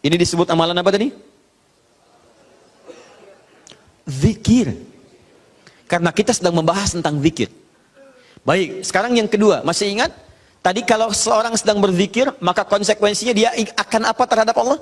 Ini disebut amalan apa tadi? Zikir. Karena kita sedang membahas tentang zikir. Baik, sekarang yang kedua, masih ingat? Tadi kalau seorang sedang berzikir, maka konsekuensinya dia akan apa terhadap Allah?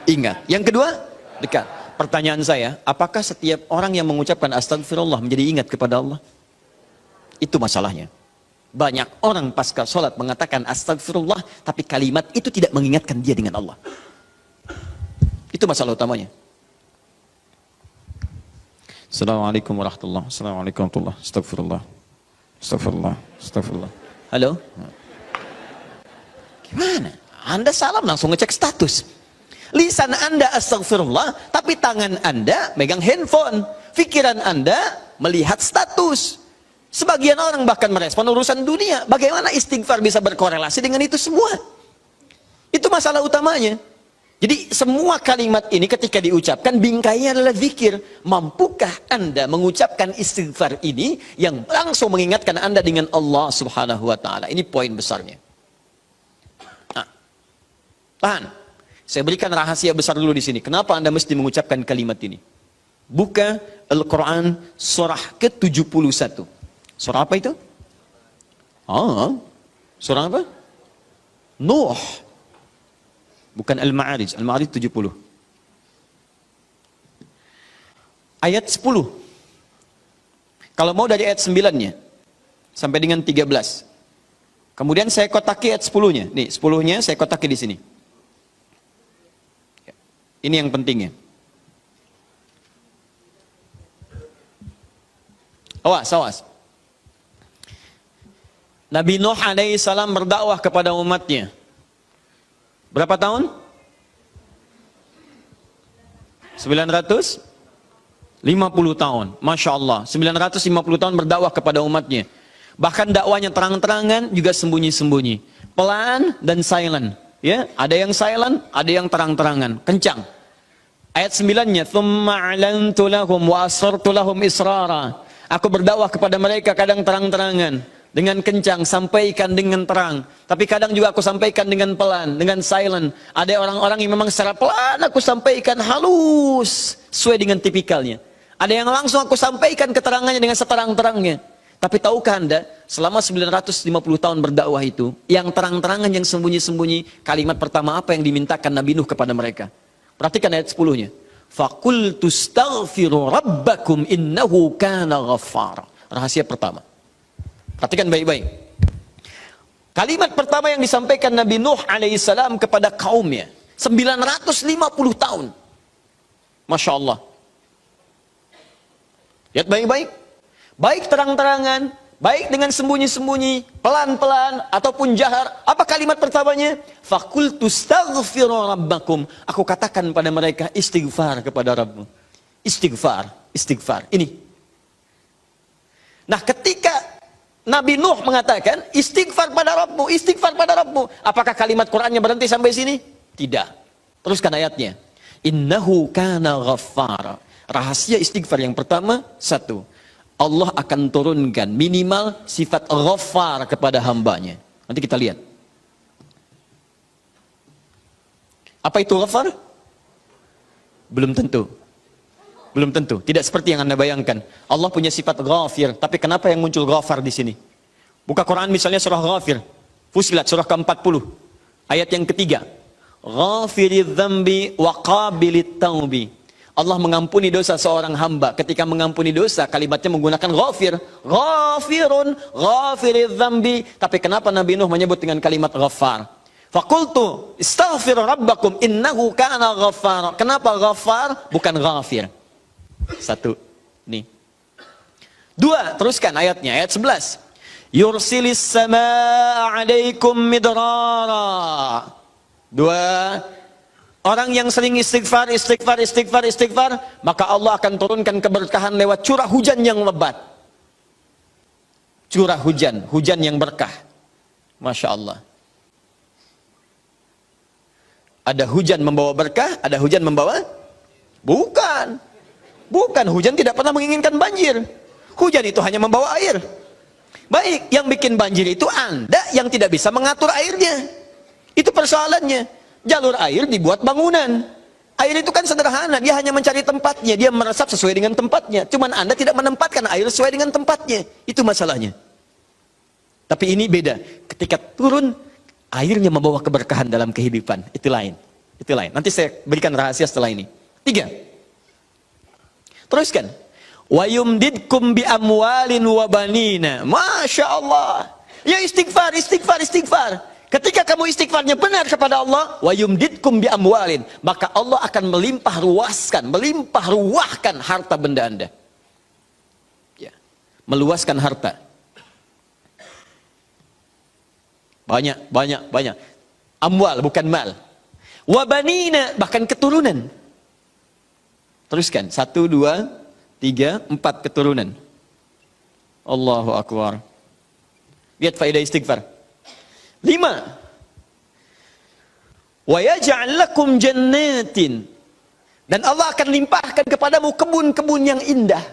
Ingat. Yang kedua, dekat. Pertanyaan saya, apakah setiap orang yang mengucapkan astagfirullah menjadi ingat kepada Allah? Itu masalahnya. Banyak orang pasca sholat mengatakan astagfirullah, tapi kalimat itu tidak mengingatkan dia dengan Allah. Itu masalah utamanya. Assalamualaikum warahmatullahi wabarakatuh. Assalamualaikum warahmatullahi wabarakatuh. Astagfirullah. Astagfirullah. Astagfirullah. Halo? Gimana? Anda salam langsung ngecek status. Lisan Anda astagfirullah, tapi tangan Anda megang handphone. Pikiran Anda melihat status. Sebagian orang bahkan merespon urusan dunia. Bagaimana istighfar bisa berkorelasi dengan itu semua? Itu masalah utamanya. Jadi semua kalimat ini ketika diucapkan bingkainya adalah zikir. Mampukah Anda mengucapkan istighfar ini yang langsung mengingatkan Anda dengan Allah Subhanahu wa taala? Ini poin besarnya. Nah, tahan. Saya berikan rahasia besar dulu di sini. Kenapa Anda mesti mengucapkan kalimat ini? Buka Al-Qur'an surah ke-71. Surah apa itu? Surah apa? Nuh. Bukan Al-Ma'arij. Al-Ma'arij 70. Ayat 10. Kalau mau dari ayat 9-nya sampai dengan 13. Kemudian saya kotaki ayat 10-nya. Nih, 10-nya saya kotaki di sini. Ini yang pentingnya. Awas. Nabi Nuh alaihi salam berdakwah kepada umatnya. Berapa tahun? 950 tahun. Masya Allah. 950 tahun berdakwah kepada umatnya. Bahkan dakwanya terang-terangan juga sembunyi-sembunyi. Pelan dan silent. Ya, ada yang silent, ada yang terang-terangan. Kencang. Ayat 9-nya, "Tsumma 'alantu lahum wa asrartu lahum israra." Aku berdakwah kepada mereka kadang terang-terangan. Dengan kencang, sampaikan dengan terang. Tapi kadang juga aku sampaikan dengan pelan, dengan silent. Ada orang-orang yang memang secara pelan aku sampaikan halus, sesuai dengan tipikalnya. Ada yang langsung aku sampaikan keterangannya dengan seterang-terangnya. Tapi tahukah Anda, selama 950 tahun berdakwah itu, yang terang-terangan, yang sembunyi-sembunyi, kalimat pertama apa yang dimintakan Nabi Nuh kepada mereka? Perhatikan ayat 10-nya. "Faqultu astaghfiru rabbakum innahu kana ghaffara." Rahasia pertama. Perhatikan baik-baik. Kalimat pertama yang disampaikan Nabi Nuh alaihissalam kepada kaumnya. 950 tahun. Masya Allah. Lihat baik-baik. Baik terang-terangan, baik dengan sembunyi-sembunyi, pelan-pelan, ataupun jahar. Apa kalimat pertamanya? "Faqultu astaghfiru rabbakum." Aku katakan pada mereka, istighfar kepada Rabbmu. Istighfar. Ini. Nah, ketika Nabi Nuh mengatakan istighfar pada Rabbmu, istighfar pada Rabbmu. Apakah kalimat Qur'annya berhenti sampai sini? Tidak. Teruskan ayatnya. Innahu kana ghaffara. Rahasia istighfar yang pertama, satu. Allah akan turunkan minimal sifat ghaffar kepada hambanya. Nanti kita lihat. Apa itu ghaffar? Belum tentu. Belum tentu, tidak seperti yang Anda bayangkan. Allah punya sifat ghafir, tapi kenapa yang muncul ghafar di sini? Buka Quran misalnya surah Ghafir, Fussilat surah ke-40, ayat yang ketiga. Ghafiridz dzambi wa qabilit taubi. Allah mengampuni dosa seorang hamba. Ketika mengampuni dosa, kalimatnya menggunakan ghafir. Ghafirun, ghafiridz dzambi. Tapi kenapa Nabi Nuh menyebut dengan kalimat ghafar? Faqultu astaghfiru rabbakum innahu kana ghaffara. Kenapa ghafar bukan ghafir? Satu, nih. Dua, teruskan ayatnya, ayat 11. Yursilis samaa 'alaikum midrara. Dua, orang yang sering istighfar, maka Allah akan turunkan keberkahan lewat curah hujan yang lebat. Curah hujan, hujan yang berkah. Masya Allah. Ada hujan membawa berkah, ada hujan membawa? Bukan. Bukan, hujan tidak pernah menginginkan banjir. Hujan itu hanya membawa air. Baik, yang bikin banjir itu Anda yang tidak bisa mengatur airnya. Itu persoalannya. Jalur air dibuat bangunan. Air itu kan sederhana, dia hanya mencari tempatnya, dia meresap sesuai dengan tempatnya. Cuman Anda tidak menempatkan air sesuai dengan tempatnya. Itu masalahnya. Tapi ini beda. Ketika turun, airnya membawa keberkahan dalam kehidupan. Itu lain. Itu lain. Nanti saya berikan rahasia setelah ini. 3. Teruskan. Wa yumdidkum bi amwalin wa banina. Masya Allah. Ya istighfar, istighfar, istighfar. Ketika kamu istighfarnya benar kepada Allah, wa yumdidkum bi amwalin, maka Allah akan melimpah ruahkan harta benda Anda. Ya. Meluaskan harta. Banyak. Amwal bukan mal. Wa banina, bahkan keturunan. Teruskan. 1, 2, 3, 4 keturunan. Allahu Akbar. Lihat faedah istighfar. 5. Wa yaj'al lakum jannatin. Dan Allah akan limpahkan kepadamu kebun-kebun yang indah.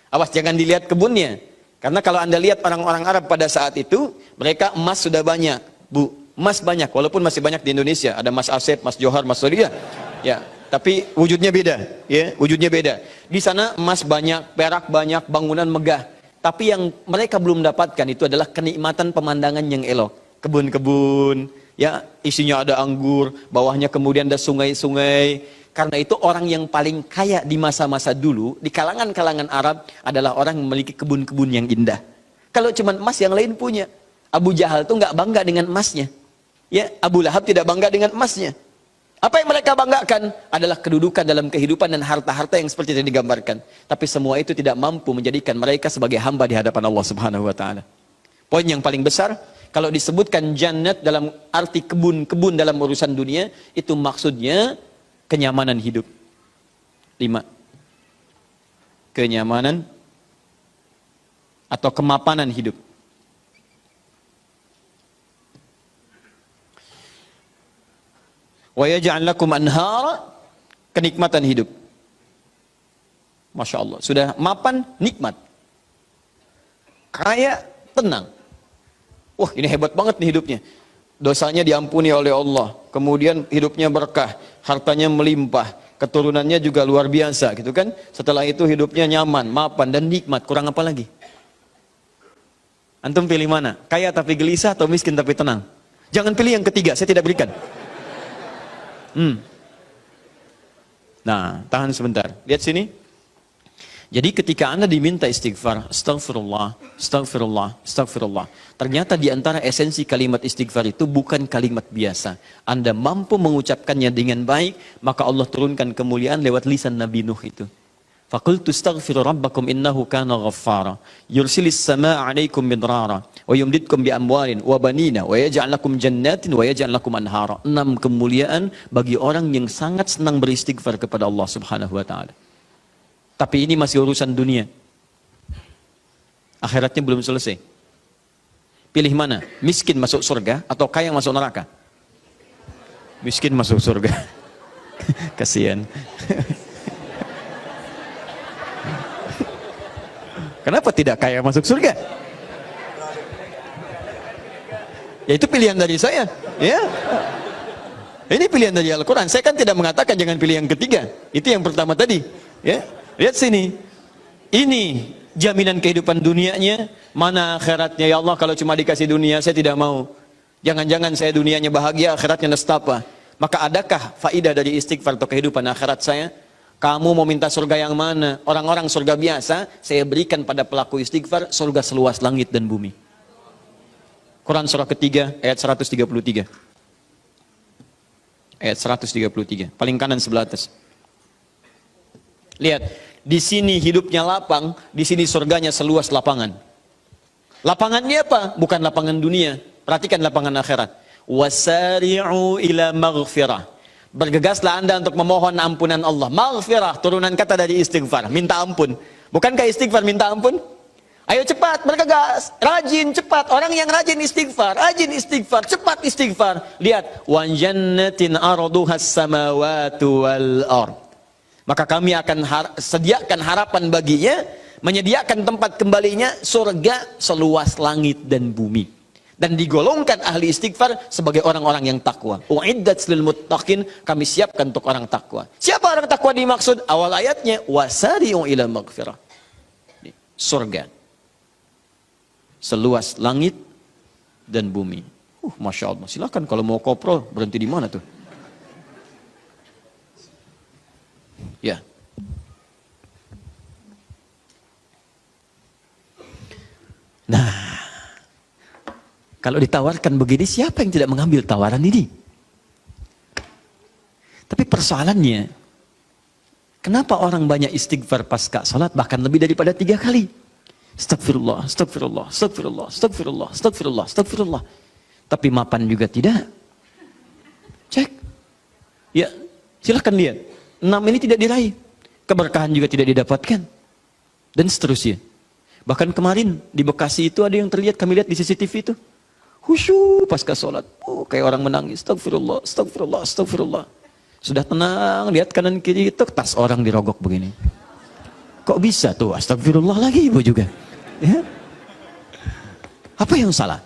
Awas jangan dilihat kebunnya. Karena kalau Anda lihat orang-orang Arab pada saat itu, mereka emas sudah banyak, Bu. Emas banyak, walaupun masih banyak di Indonesia. Ada Mas Asep, Mas Johar, Mas Surya. Ya, tapi wujudnya beda, ya, wujudnya beda. Di sana emas banyak, perak banyak, bangunan megah. Tapi yang mereka belum dapatkan itu adalah kenikmatan pemandangan yang elok. Kebun-kebun, ya, isinya ada anggur, bawahnya kemudian ada sungai-sungai. Karena itu orang yang paling kaya di masa-masa dulu, di kalangan-kalangan Arab adalah orang yang memiliki kebun-kebun yang indah. Kalau cuma emas yang lain punya. Abu Jahal itu nggak bangga dengan emasnya. Ya, Abu Lahab tidak bangga dengan emasnya. Apa yang mereka banggakan adalah kedudukan dalam kehidupan dan harta-harta yang seperti yang digambarkan. Tapi semua itu tidak mampu menjadikan mereka sebagai hamba di hadapan Allah Subhanahu wa taala. Poin yang paling besar, kalau disebutkan jannat dalam arti kebun-kebun dalam urusan dunia, itu maksudnya kenyamanan hidup. 5. Kenyamanan atau kemapanan hidup. Wa yaj'al lakum anhara, kenikmatan hidup. Masya Allah, sudah mapan, nikmat. Kaya, tenang. Wah, ini hebat banget nih hidupnya. Dosanya diampuni oleh Allah. Kemudian hidupnya berkah, hartanya melimpah, keturunannya juga luar biasa, gitu kan? Setelah itu hidupnya nyaman, mapan dan nikmat. Kurang apa lagi? Antum pilih mana? Kaya tapi gelisah atau miskin tapi tenang? Jangan pilih yang ketiga, saya tidak berikan. Nah, tahan sebentar. Lihat sini. Jadi ketika Anda diminta istighfar, astagfirullah, astagfirullah, astagfirullah. Ternyata di antara esensi kalimat istighfar itu bukan kalimat biasa. Anda mampu mengucapkannya dengan baik, maka Allah turunkan kemuliaan lewat lisan Nabi Nuh itu. Faqultu astaghfiru rabbakum innahu kana ghaffara yursilis samaa'a 'alaikum midrara wa yumdidkum bi amwalin wa banina wa yaj'al lakum jannatin wa yaj'al lakum anhara. 6 kemuliaan bagi orang yang sangat senang beristighfar kepada Allah Subhanahu wa taala. Tapi ini masih urusan dunia. Akhiratnya belum selesai. Pilih mana? Miskin masuk surga atau kaya masuk neraka? Miskin masuk surga. Kasihan. Kenapa tidak kaya masuk surga? Ya itu pilihan dari saya. Ya. Ini pilihan dari Al-Quran. Saya kan tidak mengatakan jangan pilih yang ketiga. Itu yang pertama tadi. Ya. Lihat sini. Ini jaminan kehidupan dunianya. Mana akhiratnya? Ya Allah, kalau cuma dikasih dunia saya tidak mau. Jangan-jangan saya dunianya bahagia, akhiratnya nestapa. Maka adakah faidah dari istighfar atau kehidupan akhirat saya? Kamu mau minta surga yang mana? Orang-orang surga biasa, saya berikan pada pelaku istighfar surga seluas langit dan bumi. Quran surah ketiga ayat 133. Ayat 133, paling kanan sebelah atas. Lihat, di sini hidupnya lapang, di sini surganya seluas lapangan. Lapangannya apa? Bukan lapangan dunia. Perhatikan lapangan akhirat. Wasari'u ila maghfirah. Bergegaslah Anda untuk memohon ampunan Allah. Maghfirah, turunan kata dari istighfar, minta ampun. Bukankah istighfar minta ampun? Ayo cepat, bergegas, rajin, cepat. Orang yang rajin istighfar, cepat istighfar. Lihat, wa jannatin arduhas samawati wal ard. Maka kami akan sediakan harapan baginya, menyediakan tempat kembalinya surga seluas langit dan bumi. Dan digolongkan ahli istighfar sebagai orang-orang yang takwa. Uiddat lil muttaqin, kami siapkan untuk orang takwa. Siapa orang takwa dimaksud? Awal ayatnya, wasari'u ila maghfirah. Surga. Seluas langit dan bumi. Masya Allah. Silakan kalau mau kopro, berhenti di mana tuh? Ya. Nah, kalau ditawarkan begini, siapa yang tidak mengambil tawaran ini? Tapi persoalannya, kenapa orang banyak istighfar pasca salat bahkan lebih daripada 3 kali? Astagfirullah, astagfirullah, astagfirullah, astagfirullah, astagfirullah, astagfirullah. Tapi mapan juga tidak. Cek. Ya, silahkan lihat. 6 ini tidak diraih. Keberkahan juga tidak didapatkan. Dan seterusnya. Bahkan kemarin di Bekasi itu ada yang terlihat, kami lihat di CCTV itu. Khusyuk pasca sholat. Kayak orang menangis. Astagfirullah, astagfirullah, astagfirullah. Sudah tenang, lihat kanan kiri itu, tas orang dirogok begini. Kok bisa tuh? Astagfirullah lagi ibu juga. Ya? Apa yang salah?